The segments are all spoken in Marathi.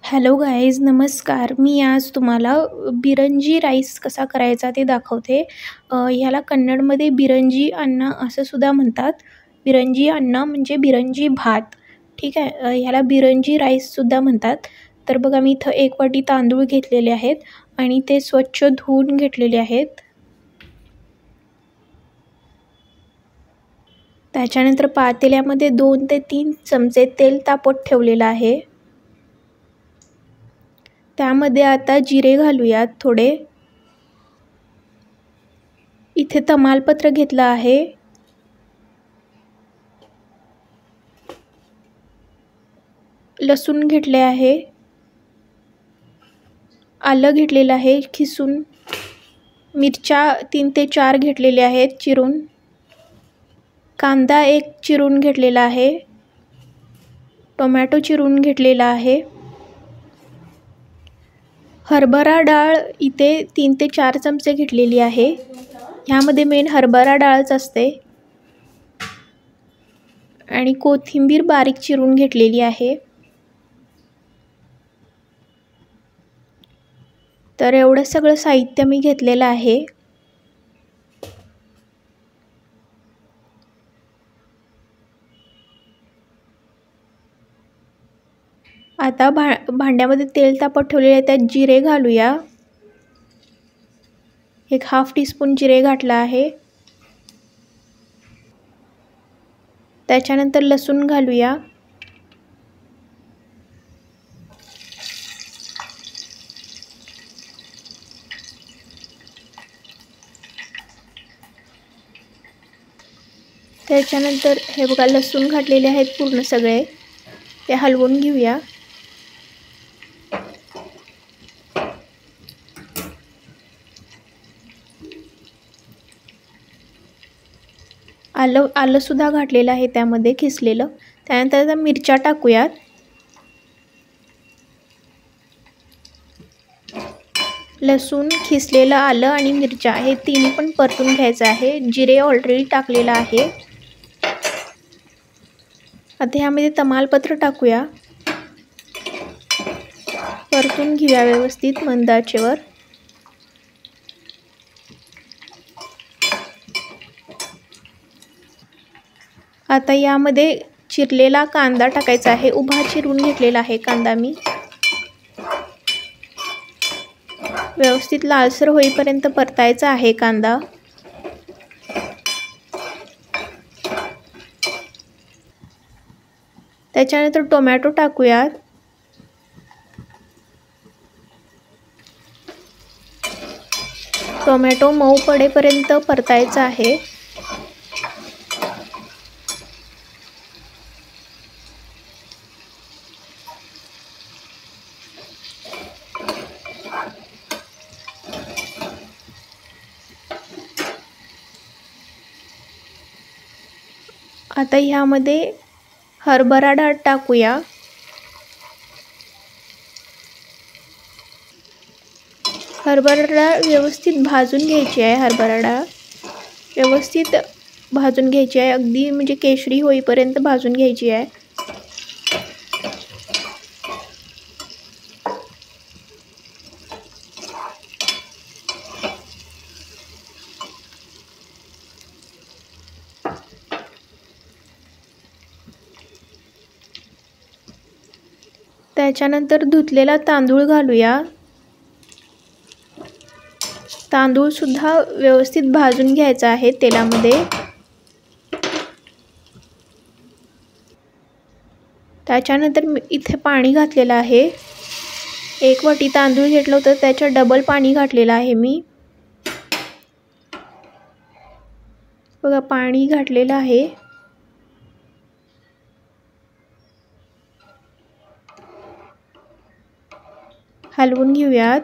हॅलो गाईज, नमस्कार. मी आज तुम्हाला बिरंजी राईस कसा करायचा ते दाखवते. ह्याला कन्नडमध्ये बिरंजी अन्न असं सुद्धा म्हणतात. बिरंजी अन्न म्हणजे बिरंजी भात, ठीक आहे. ह्याला बिरंजी राईससुद्धा म्हणतात. तर बघा, मी इथं 1 वाटी तांदूळ घेतलेले आहेत आणि ते स्वच्छ धुवून घेतलेले आहेत. त्याच्यानंतर पातेल्यामध्ये 2 ते 3 चमचे तेल तापत ठेवलेलं आहे. त्यामध्ये आता जिरे घालूयात थोडे. इथे तमालपत्र घेतलं आहे. लसूण घेतले आहे. आलं घेतलेलं आहे खिसून. मिरच्या 3 ते 4 घेतलेल्या आहेत चिरून. कांदा 1 चिरून घेतलेला आहे. टोमॅटो चिरून घेतलेला आहे. हरभरा डाळ इथे 3 ते 4 चमचे घेतलेली आहे. ह्यामध्ये मेन हरभरा डाळच असते. आणि कोथिंबीर बारीक चिरून घेतलेली आहे. तर एवढं सगळं साहित्य मी घेतलेलं आहे. आता भांड्यामध्ये तेल तापत ठेवलेले आहे. त्यात जिरे घालूया. 1/2 टीस्पून जिरे घातला आहे. त्याच्यानंतर लसूण घालूया. त्याच्यानंतर हे बघा, लसूण घातलेले आहेत पूर्ण सगळे. ते हलवून घेऊया. आलं सुद्धा घातलेलं आहे त्यामध्ये खिसलेलं. त्यानंतर आता मिरच्या टाकूयात. लसूण, खिसलेलं आलं आणि मिरच्या हे तिन्ही पण परतून घ्यायचं आहे. जिरे ऑलरेडी टाकलेलं आहे. आता ह्यामध्ये तमालपत्र टाकूया. परतून घेऊया व्यवस्थित मंद आचेवर. आता यामध्ये चिरलेला कांदा टाकायचा आहे. उभा चिरून घेतलेला आहे कांदा मी. व्यवस्थित लालसर होईपर्यंत परतायचा आहे कांदा. त्याच्यानंतर टोमॅटो टाकूयात. टोमॅटो मऊ पडेपर्यंत परतायचा आहे. आता ह्यामध्ये हरभरा डाळ टाकूया. हरभरा डाळ व्यवस्थित भाजून घ्यायची आहे. हरभरा डाळ व्यवस्थित भाजून घ्यायची आहे. अगदी म्हणजे केशरी होईपर्यंत भाजून घ्यायची आहे. त्याच्यानंतर धुतलेला तांदूळ घालूया. तांदूळ सुद्धा व्यवस्थित भाजून घ्यायचा आहे तेलामध्ये. त्याच्यानंतर इथे पाणी घातलेलं आहे. 1 वाटी तांदूळ घेतलं होतं, त्याच्या डबल पाणी घातलेलं आहे मी. बघा, पाणी घातलेलं आहे. हलवून घेऊयात.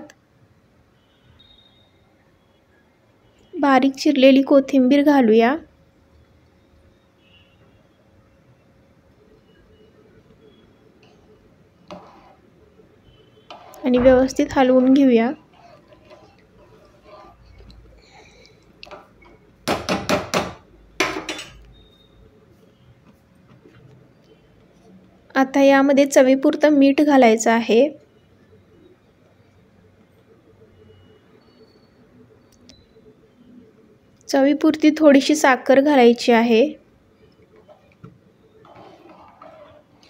बारीक चिरलेली कोथिंबीर घालूया. आणि व्यवस्थित हलवून घेऊया. आता यामध्ये चवीपुरतं मीठ घालायचं आहे. चवीपुरती थोडीशी साखर घालायची आहे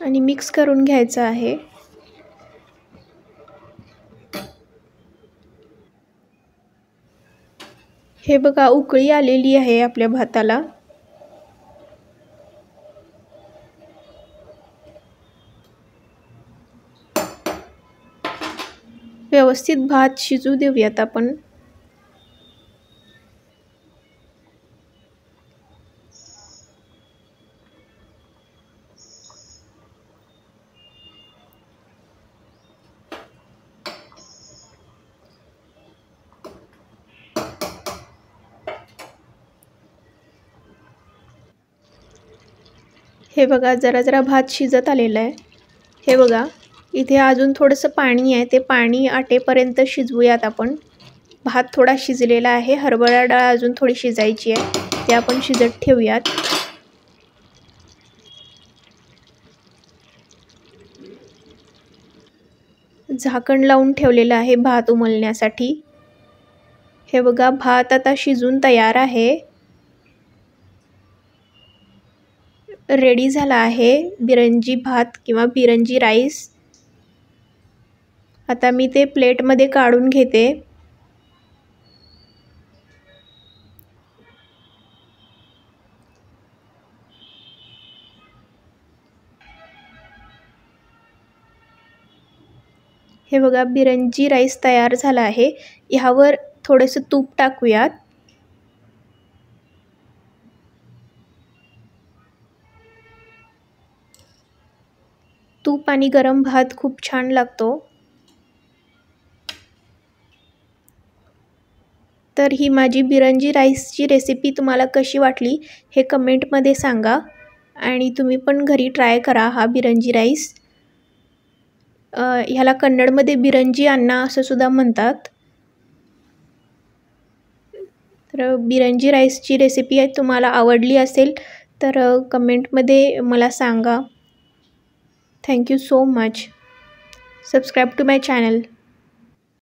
आणि मिक्स करून घ्यायचं आहे. हे बघा उकळी आलेली आहे आपल्या भाताला. व्यवस्थित भात शिजू देऊयात आपण. हे बघा जरा जरा भात शिजत आलेला आहे. हे बघा इथे अजून थोडंसं पाणी आहे, ते पाणी आटेपर्यंत शिजवूयात आपण. भात थोडा शिजलेला आहे, हरभरा डाळ अजून थोडी शिजायची आहे, ते आपण शिजत ठेवूयात. झाकण लावून ठेवलेलं आहे भात उमलण्यासाठी. हे बघा भात आता शिजून तयार आहे, रेडी झाला आहे बिरंजी भात किंवा बिरंजी राईस. आता मी ते प्लेटमध्ये काढून घेते. हे बघा बिरंजी राईस तयार झाला आहे. ह्यावर थोडेसे तूप टाकूयात. तूप आणि गरम भात खूप छान लागतो. तर ही माझी बिरंजी राईसची रेसिपी तुम्हाला कशी वाटली हे कमेंटमध्ये सांगा आणि तुम्ही पण घरी ट्राय करा हा बिरंजी राईस. ह्याला कन्नडमध्ये बिरंजी अन्ना असं सुद्धा म्हणतात. तर बिरंजी राईसची रेसिपी तुम्हाला आवडली असेल तर कमेंटमध्ये मला सांगा. Thank you so much. Subscribe to my channel.